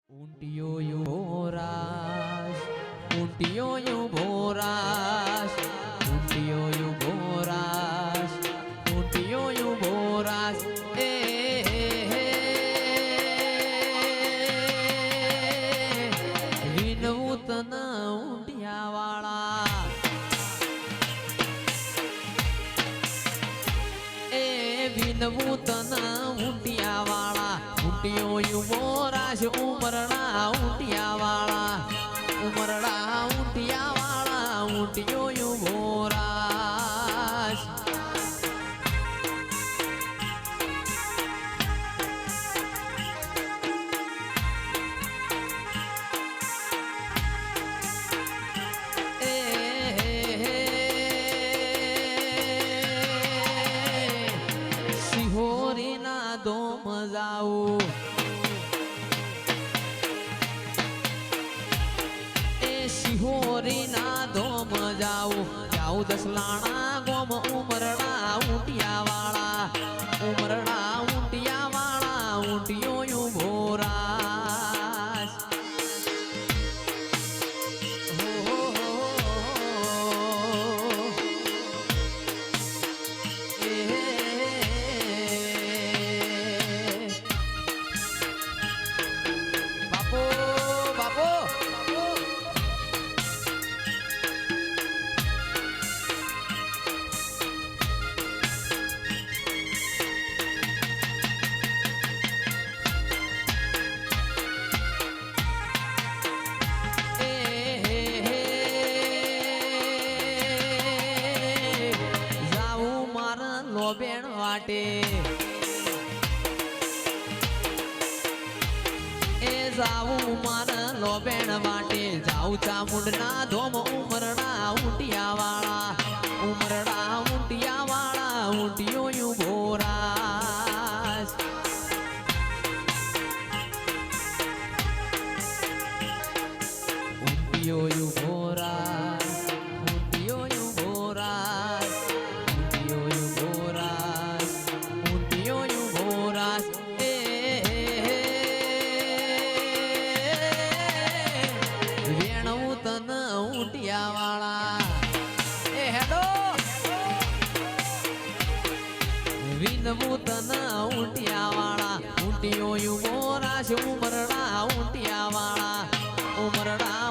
ઊંટિયો ભોરાશ, ઊંટિયો ભોરાશ, ઊંટિયો ભોરાશ, ઊંટિયો ભોરાશ. વિનવું તન ઊંટિયા વાળા, વિનવું તન ઊંટિયા વાળા. ઊંટિયો ભોરાશ ઉમરડા ઊંટિયા વાળા, ઉમરડા ઊંટિયા વાળા. ઊંટિયો ભોરાશ. સિહોરીના દોમ જાઉં, સિહોરીના ધોમ જાઉં, જાઉં દસલાણા ગોમ ઉમરડા ઊંટિયા વાળા, ઉમરડા ઊંટિયા વાળા. ઊંટિયો ભોરાશ. બાપો બાપો બેણ વાટે, એ જાવું મારા લોબેણ વાટે. જાઉં ચામુંડના ધોમ ઉમરડા ઊંટિયા વાળા, ઉમરડા ઊંટિયા વાળા. ઊંટિયો ભોરાશ. ઊંટિયો ભોરાશ, ઊંટિયો ભોરાશ, ઊંટિયો ભોરાશ, ઊંટિયો ભોરાશ. વેણવું તન ઊંટિયા વાળા, એ હેડો. વિનવું તન ઊંટિયા વાળા. ઊંટિયો ભોરાશ ઉમરડા ઊંટિયા વાળા, ઉમરડા